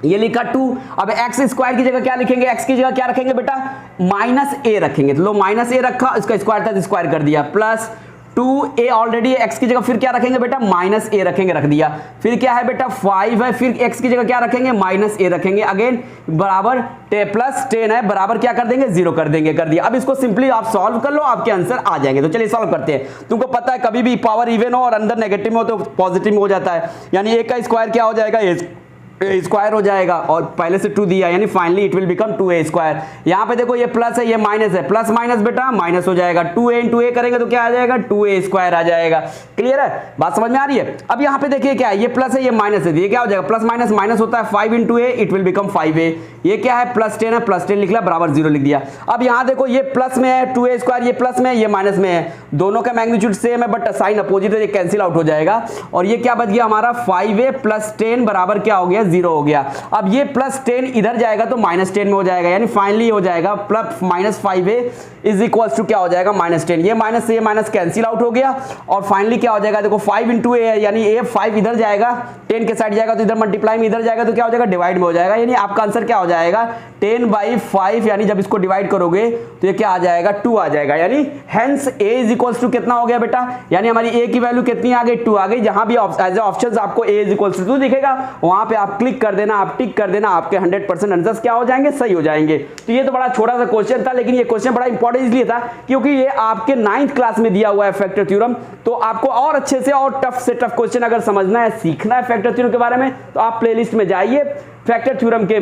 ये लिखा 2। अब x स्क्वायर की जगह क्या लिखेंगे, x की जगह क्या रखेंगे बेटा, माइनस ए रखेंगे। तो लो माइनस ए रखा, इसका स्क्वायर था तो स्क्वायर कर दिया, प्लस 2a ऑलरेडी x की जगह फिर क्या रखेंगे बेटा, माइनस ए रखेंगे, रख दिया। फिर क्या है बेटा 5 है, फिर x की जगह क्या रखेंगे, माइनस ए रखेंगे, अगेन बराबर प्लस 10 है, बराबर क्या कर देंगे, 0 कर देंगे, कर दिया। अब इसको सिंपली आप सॉल्व कर लो, आपके आंसर आ जाएंगे। तो चलिए सॉल्व करते हैं। तुमको पता है कभी भी पावर इवन हो और अंदर नेगेटिव में हो तो पॉजिटिव में हो जाता है, यानी a का स्क्वायर क्या हो जाएगा, ए स्क्वायर हो जाएगा, और पहले से 2 दिया, यानी finally it will become 2a square. यहाँ पे देखो ये प्लस है, ये माइनस है, प्लस माइनस बेटा माइनस हो जाएगा, 2a इंटू ए करेंगे तो क्या आ जाएगा, 2a स्क्वायर आ जाएगा। क्लियर है, बात समझ में आ रही है। अब यहाँ पे देखिए क्या है, ये प्लस है, ये माइनस है, ये क्या हो जाएगा, प्लस माइनस माइनस होता है, 5 into A it will become 5a। ये क्या है, प्लस 10 है, प्लस 10 लिख लिया, बराबर 0 लिख दिया। अब यहाँ देखो ये प्लस में है 2a स्क्वायर, ये प्लस में है, ये माइनस में है, दोनों का मैग्नीट्यूड सेम है बट साइन अपोजिट है, ये कैंसिल आउट हो जाएगा। और ये क्या बच गया हमारा, 5a प्लस 10 बराबर क्या हो गया, 0 हो गया। अब ये प्लस 10 इधर जाएगा तो माइनस 10 में हो जाएगा, यानी फाइनली हो जाएगा plus minus 5a is equals to क्या हो जाएगा, माइनस 10। ये माइनस से माइनस कैंसिल आउट हो गया और फाइनली क्या हो जाएगा, देखो 5 इंटू ए, यानी ए 5 इधर जाएगा, 10 के साइड जाएगा तो इधर मल्टीप्लाई में इधर जाएगा तो क्या हो जाएगा, डिवाइड में हो जाएगा। यानी आपका आंसर क्या हो जाएगा, 10/5, यानी जब इसको डिवाइड करोगे तो ये क्या आ जाएगा, 2 आ जाएगा। यानी hence a is equals to कितना हो गया बेटा, यानी हमारी a की वैल्यू कितनी आ गई, 2 आ गई। जहां भी एज ऑप्शंस आपको a इज इक्वल्स टू 2 दिखेगा वहां पे आप क्लिक कर देना, आप टिक कर देना, आपके 100% आंसर्स क्या हो जाएंगे, सही हो जाएंगे। तो ये तो बड़ा छोटा सा क्वेश्चन था, लेकिन ये क्वेश्चन बड़ा इंपॉर्टेंट इसलिए था क्योंकि ये आपके 9th क्लास में दिया हुआ है फैक्टर थ्योरम। तो आपको और अच्छे से और टफ से टफ क्वेश्चन अगर समझना है, सीखना है फैक्टर थ्योरम के बारे में, तो आप प्लेलिस्ट में जाइए, फैक्टर थ्योरम के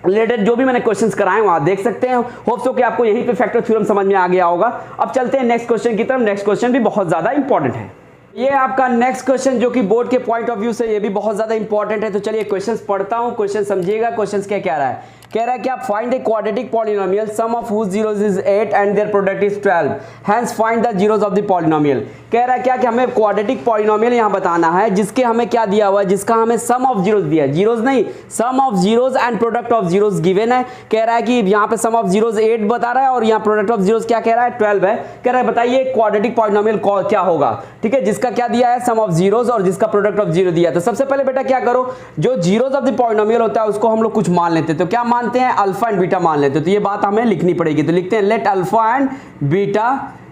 रिलेटेड जो भी मैंने क्वेश्चंस कराए वहां देख सकते हैं। होप सो कि आपको यहीं पे फैक्टर थ्योरम समझ में आ गया होगा। अब चलते हैं नेक्स्ट क्वेश्चन की तरफ। नेक्स्ट क्वेश्चन भी बहुत ज्यादा इंपॉर्टेंट है। ये आपका नेक्स्ट क्वेश्चन जो कि बोर्ड के पॉइंट ऑफ व्यू से ये भी बहुत ज्यादा इंपॉर्टेंट है। तो चलिए क्वेश्चंस पढ़ता हूं, क्वेश्चन समझिएगा। क्वेश्चंस क्या कह रहा है, कह रहा है कि आप find a quadratic polynomial sum of whose zeros is 8 and their product is 12, hence find the zeros of the polynomial. कह रहा है क्या कि हमें क्वाड्रेटिक पॉलिनोमियल यहां बताना है जिसके हमें क्या दिया हुआ है, जिसका हमें सम ऑफ जीरोस दिया है, जीरोस नहीं sum of zeros and product of zeros given है। कह रहा है कि यहां पे सम ऑफ जीरोस 8 बता रहा है और यहां प्रोडक्ट ऑफ जीरोस क्या कह रहा है, 12 है। कह रहा है बताइए क्वाड्रेटिक पॉलिनोमियल क्या होगा, ठीक है, जिसका क्या दिया है, सम ऑफ जीरोस और जिसका प्रोडक्ट ऑफ जीरो दिया। तो सबसे पहले बेटा क्या करो, जो जीरोस ऑफ द पॉलिनोमियल होता है उसको हम लोग कुछ मान लेते हैं। तो क्या मानते हैं, अल्फा एंड बीटा मान लेते हैं। तो ये बात हमें लिखनी पड़ेगी। तो लिखते हैं let alpha and beta,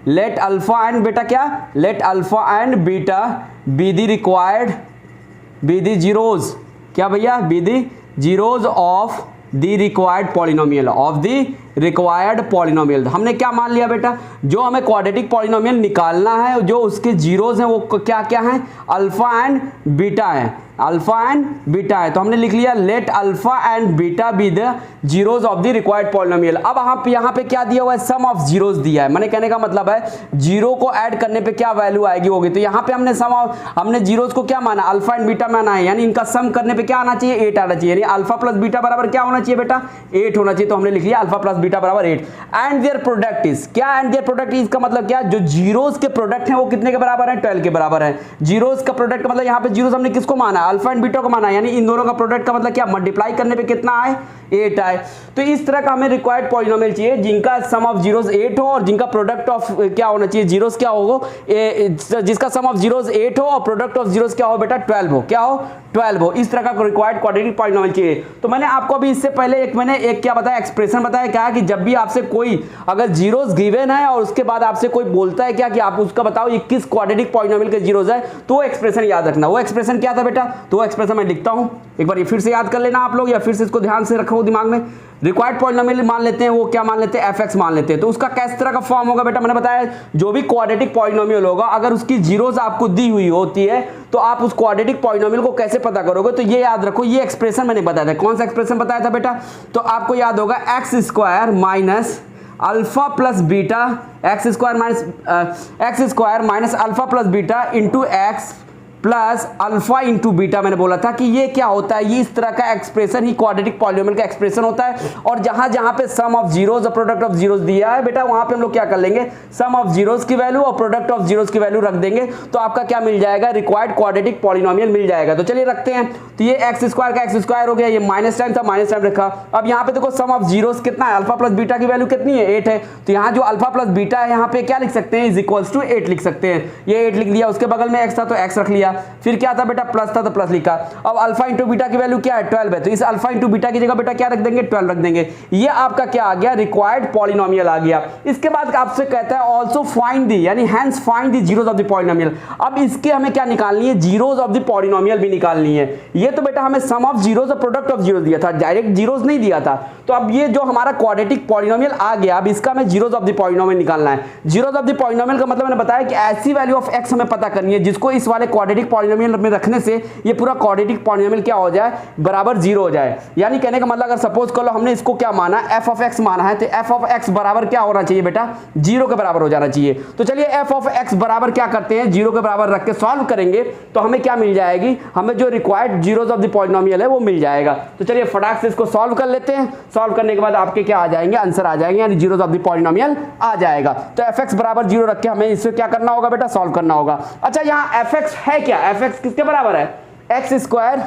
let alpha and बेटा क्या, let alpha and beta be the required, be the zeros, क्या भैया, be the zeros of the required polynomial, of the required polynomial. हमने क्या मान लिया बेटा, जो हमें क्वाड्रेटिक पॉलिनोमियल निकालना है, जो उसके जीरोस हैं वो क्या क्या हैं, अल्फा एंड बीटा है, अल्फा एंड बीटा है। तो हमने लिख लिया let alpha and beta be the zeros of the required polynomial. अब आप यहाँ पे क्या दिया हुआ है, सम ऑफ जीरोस दिया है। मैंने कहने का मतलब है जीरो को ऐड करने पे क्या वैल्यू आएगी होगी। तो यहाँ पे हमने सम ऑफ, हमने जीरोस को क्या माना, अल्फा एंड बीटा माना है, यानी इनका सम करने पे क्या आना चाहिए, 8 आना चाहिए, यानी अल्फा प्लस बीटा बराबर क्या होना चाहिए बेटा, 8 होना चाहिए। तो हमने लिख लिया अल्फा प्लस बीटा बराबर 8 एंड देयर प्रोडक्ट इज, क्या एंड देयर प्रोडक्ट इज का मतलब क्या, जो जीरोस के प्रोडक्ट हैं वो कितने के बराबर है, 12 के बराबर है। जीरोस का प्रोडक्ट का मतलब यहाँ पे जीरोस हमने किसको माना, अल्फा एंड बीटा को माना, यानी इन दोनों का प्रोडक्ट का मतलब क्या, मल्टीप्लाई करने पे कितना आए, 8 आए। तो इस तरह का हमें रिक्वायर्ड पॉलिनोमियल चाहिए जिनका सम ऑफ जीरोस 8 हो और जिनका प्रोडक्ट ऑफ क्या होना चाहिए, जीरोस क्या हो, जिसका सम ऑफ जीरोस 8 हो और प्रोडक्ट ऑफ जीरोस क्या हो बेटा, 12 हो, क्या हो, 12 हो। इस तरह का रिक्वायर्ड क्वाड्रेटिक पॉलिनोमियल चाहिए। तो मैंने आपको अभी इससे पहले मैंने एक क्या बताया, एक्सप्रेशन बताया, क्या कि जब भी आपसे कोई अगर जीरोस गिवन है और उसके बाद आपसे कोई बोलता है क्या कि आप उसका बताओ ये किस क्वाड्रेटिक पॉलिनोमियल के जीरोस है, तो वो एक्सप्रेशन याद रखना। वो एक्सप्रेशन क्या था बेटा, तो वो एक्सप्रेशन मैं लिखता हूं, एक बार ये फिर से याद कर लेना आप लोग, या फिर से इसको ध्यान से रखो दिमाग में। रिक्वायर्ड पॉलिनोमियल मान लेते हैं, वो क्या मान लेते हैं, fx मान लेते हैं। तो उसका किस तरह का फॉर्म होगा बेटा, मैंने बताया जो भी क्वाड्रेटिक पॉलिनोमियल होगा अगर उसकी जीरोस आपको दी हुई होती है तो आप उस क्वाड्रेटिक पॉलिनोमियल को कैसे पता करोगे। तो ये याद रखो, ये एक्सप्रेशन मैंने बताया था। कौन सा एक्सप्रेशन बताया था बेटा, तो आपको याद होगा x square minus alpha plus beta, x square minus alpha plus beta into x plus alpha into beta. मैंने बोला था कि ये क्या होता है, ये इस तरह का एक्सप्रेशन ही क्वाड्रेटिक पॉलिनोमियल का एक्सप्रेशन होता है। और जहां जहां पे सम ऑफ जीरोस और प्रोडक्ट ऑफ जीरोस दिया है बेटा, वहां पे हम लोग क्या कर लेंगे, सम ऑफ जीरोस की वैल्यू और प्रोडक्ट ऑफ जीरोस की वैल्यू रख देंगे, तो आपका क्या मिल जाएगा, रिक्वायर्ड क्वाड्रेटिक पॉलिनोमियल मिल जाएगा। तो चलिए रखते हैं। तो ये एक्स स्क्वायर का एक्स स्क्वायर हो गया, ये माइनस टाइम था, माइनस टाइम रखा। अब यहाँ पे देखो सम ऑफ जीरोस कितना है, अल्फा प्लस बीटा की वैल्यू कितनी है, 8 है। तो यहाँ जो अल्फा प्लस बीटा है यहाँ पे क्या लिख सकते हैं, इज इक्वल्स टू 8 लिख सकते हैं। ये 8 लिख दिया, उसके बगल में एक्स था तो एक्स रख लिया, फिर क्या था बेटा, प्लस था तो प्लस लिखा। अब अल्फा इंटू बीटा की वैल्यू क्या है, 12 है, तो इस अल्फा इंटू बीटा की जगह बेटा क्या रख देंगे, 12 रख देंगे। ये आपका क्या आ गया, रिक्वायर्ड पॉलिनोमियल आ गया। इसके बाद आपसे कहता है ऑल्सो फाइंड दी, यानी hence find the zeros of the polynomial. अब इसके हमें क्या निकालनी है, जीरोस ऑफ द पॉलिनोमियल भी निकालनी है। ये तो बेटा हमें सम ऑफ जीरोस और प्रोडक्ट ऑफ जीरोस दिया था, डायरेक्ट जीरोस नहीं दिया था। तो अब ये जो हमारा क्वाड्रेटिक पॉलिनोमियल आ गया, अब इसका हमें जीरोस ऑफ द पॉलिनोमियल निकालना है। जीरोस ऑफ द पॉलिनोमियल का मतलब मैंने बताया कि ऐसी वैल्यू ऑफ एक्स हमें पता करनी है जिसको इस वाले क्वाड्रेटिक पॉलिनोमियल में रखने से ये पूरा क्वाड्रेटिक पॉलिनोमियल क्या हो जाए, बराबर 0 हो जाए। यानी कहने का मतलब अगर सपोज कर लो हमने इसको क्या माना, f ऑफ x माना है, तो f ऑफ x बराबर क्या होना चाहिए बेटा, 0 के बराबर हो जाना चाहिए। तो चलिए f ऑफ x बराबर क्या करते हैं, 0 के बराबर रख के सॉल्व करेंगे तो हमें क्या मिल जाएगी, हमें जो required zeros of the polynomial है वो मिल जाएगा। तो चलिए फटाक से इसको सॉल्व कर लेते हैं। सॉल्व करने के बाद आपके क्या आ जाएंगे, आंसर आ जाएंगे, यानी जीरोस ऑफ द पॉलिनोमियल आ जाएगा। तो fx बराबर 0 रख के हमें इससे क्या करना होगा बेटा, सॉल्व करना होगा। अच्छा यहाँ fx है क्या, fx किसके बराबर है, एक्स स्क्वायर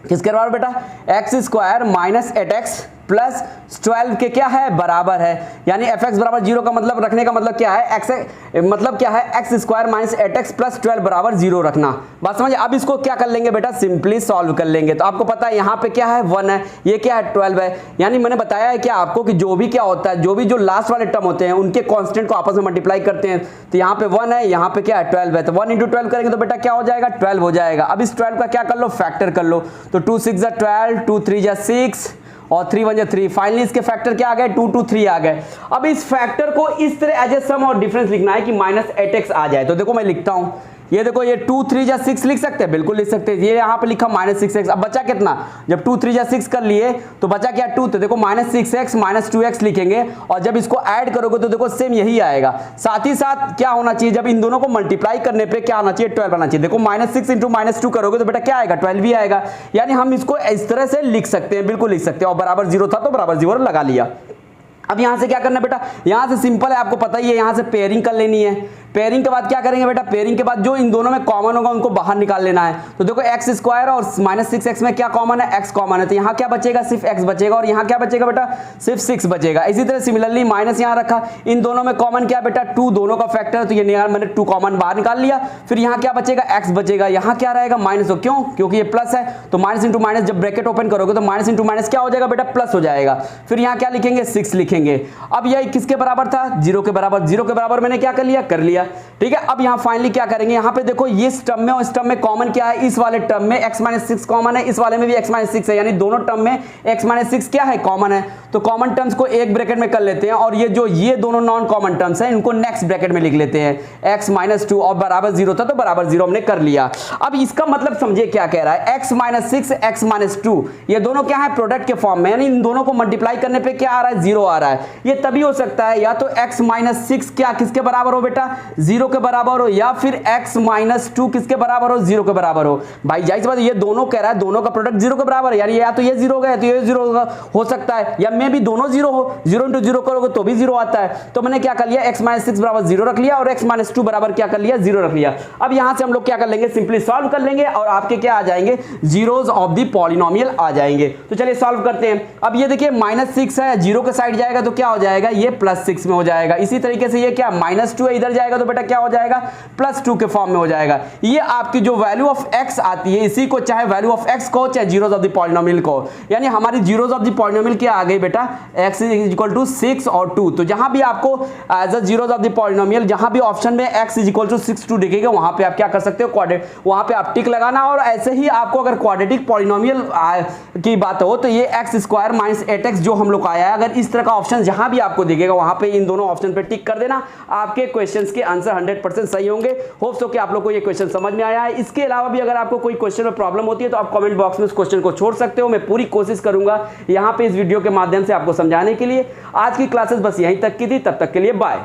किसके बराबर बेटा, x square minus 8x plus 12 के क्या है बराबर है, यानी fx बराबर 0 का मतलब रखने का मतलब क्या है, x मतलब क्या है x square minus 8x plus 12 बराबर 0 रखना। बात समझ। अब इसको क्या कर लेंगे बेटा, सिंपली सॉल्व कर लेंगे। तो आपको पता है यहाँ पे क्या है 1 है, ये क्या है 12 है, यानी मैंने बताया है क्या आपको कि जो भी क्या होता है, जो भी जो लास्ट वाले टर्म होते हैं उनके कांस्टेंट को आपस में मल्टीप्लाई करते हैं। तो यहाँ पे 1 है, यहाँ पे क्या है 12 है, तो 1 × 12 करेंगे तो बेटा क्या हो जाएगा 12 हो जाएगा। अब इस 12 का क्या कर लो, फैक्टर कर लो। तो 2 6 = 12, 2 3 = 6 और 3 1 = 3। फाइनली इसके फैक्टर क्या आ गए 2 2 3 आ गए। अब इस फैक्टर को इस तरह एज ए सम और डिफरेंस लिखना है कि -8x आ जाए। तो देखो मैं लिखता हूं, ये देखो ये 2 3 = 6 लिख सकते हैं, बिल्कुल लिख सकते हैं। ये यहाँ पे लिखा -6x। अब बचा कितना, जब 2 3 = 6 कर लिए तो बचा क्या 2, तो देखो -6x -2x लिखेंगे और जब इसको ऐड करोगे तो देखो सेम यही आएगा। साथ ही साथ क्या होना चाहिए, जब इन दोनों को मल्टीप्लाई करने पे क्या आना चाहिए 12 आना चाहिए। देखो -6 × -2 करोगे तो बेटा क्या आएगा 12 भी आएगा। यानी हम इसको इस तरह से लिख सकते हैं, बिल्कुल लिख सकते हैं। और बराबर 0 था तो बराबर 0 लगा लिया। अब यहां से क्या करना बेटा, यहां से सिंपल है, आपको पता ही है, यहां से पेयरिंग कर लेनी है। पेयरिंग के बाद क्या करेंगे बेटा, पेयरिंग के बाद जो इन दोनों में कॉमन होगा उनको बाहर निकाल लेना है। तो देखो x स्क्वायर और -6x में क्या कॉमन है, x कॉमन है, तो यहाँ क्या बचेगा सिर्फ x बचेगा और यहाँ क्या बचेगा बेटा सिर्फ 6 बचेगा। इसी तरह सिमिलरली माइनस यहाँ रखा, इन दोनों में कॉमन क्या बेटा 2, दोनों का फैक्टर है, तो ये मैंने 2 कॉमन बाहर निकाल लिया। फिर यहाँ क्या बचेगा x बचेगा, यहाँ क्या रहेगा माइनस, हो क्यों, क्योंकि ये प्लस है, तो माइनस इंटू माइनस जब ब्रैकेट ओपन करोगे तो माइनस इंटू माइनस क्या हो जाएगा बेटा प्लस हो जाएगा। फिर यहाँ क्या लिखेंगे 6 लिखेंगे। अब यह किसके बराबर था 0 के बराबर, 0 के बराबर मैंने क्या कर लिया, कर लिया, ठीक है। अब यहाँ फाइनली क्या करेंगे, यहाँ पे देखो ये इस टर्म में और इस टर्म में कॉमन क्या है, इस वाले टर्म में x - 6 कॉमन है, इस वाले में भी x - 6 है, यानी दोनों टर्म में x - 6 क्या है कॉमन है। तो कॉमन टर्म्स को एक ब्रैकेट में कर लेते हैं और ये दोनों नॉन कॉमन टर्म्स हैं इनको नेक्स्ट ब्रैकेट में लिख लेते हैं। x - 2 और बराबर 0 था तो बराबर 0 हमने कर लिया। अब इसका मतलब समझिए क्या कह रहा है, x - 6 x - 2 ये दोनों क्या है प्रोडक्ट के फॉर्म में, यानी इन दोनों को मल्टीप्लाई करने पे क्या आ रहा है 0 आ रहा है। ये तभी हो सकता है या तो x - 6 क्या किसके बराबर हो बेटा 0 के बराबर हो, या फिर x - 2 किसके बराबर हो 0 के बराबर हो। भाई जाहिर सी बात ये दोनों कह रहा है दोनों का प्रोडक्ट 0 के बराबर है, यानी या तो ये 0 गया तो ये 0 हो सकता है, या मैं भी दोनों 0 हो, 0 × 0 करोगे तो भी 0 आता है। तो मैंने क्या कर लिया x - 6 बराबर 0 रख लिया और x - 2 बराबर क्या कर लिया 0 रख लिया। अब यहां से हम लोग क्या कर लेंगे, सिंपली सॉल्व कर लेंगे और आपके क्या आ जाएंगे जीरोस ऑफ द पॉलिनोमियल आ जाएंगे। तो चलिए सॉल्व करते हैं। अब ये देखिए -6 है, 0 के साइड जाएगा तो क्या हो जाएगा ये +6 में हो जाएगा। इसी तरीके से ये क्या -2 है, इधर जाएगा तो बेटा क्या हो जाएगा +2 के फॉर्म में हो जाएगा। ये आपकी जो वैल्यू ऑफ x आती है इसी को चाहे वैल्यू ऑफ x को चाहे जीरोस ऑफ द पॉलिनोमियल को, यानी हमारी जीरोस ऑफ द पॉलिनोमियल क्या आ गई बेटा x = 6 और 2। तो जहां भी आपको as a zeros of the polynomial जहां भी ऑप्शन में x = 6 2 दिखेगा वहां पे आप क्या कर सकते हो क्वाड्रेटिक, वहां पे आप टिक लगाना। और ऐसे ही आपको अगर क्वाड्रेटिक पॉलिनोमियल की बात हो तो ये x² - 8x जो हम लोग आया है, अगर इस तरह का ऑप्शन जहां भी आपको दिखेगा वहां पे इन दोनों ऑप्शन पे टिक कर देना, आपके क्वेश्चंस के आंसर 100% सही होंगे। होप्स हो कि आप लोग को ये क्वेश्चन समझ में आया है। इसके अलावा भी अगर आपको कोई क्वेश्चन में प्रॉब्लम होती है तो आप कमेंट बॉक्स में उस क्वेश्चन को छोड़ सकते हो, मैं पूरी कोशिश करूंगा यहाँ पे इस वीडियो के माध्यम से आपको समझाने के लिए। आज की क्लासेस बस यहीं तक की थी, तब तक के लिए बाय।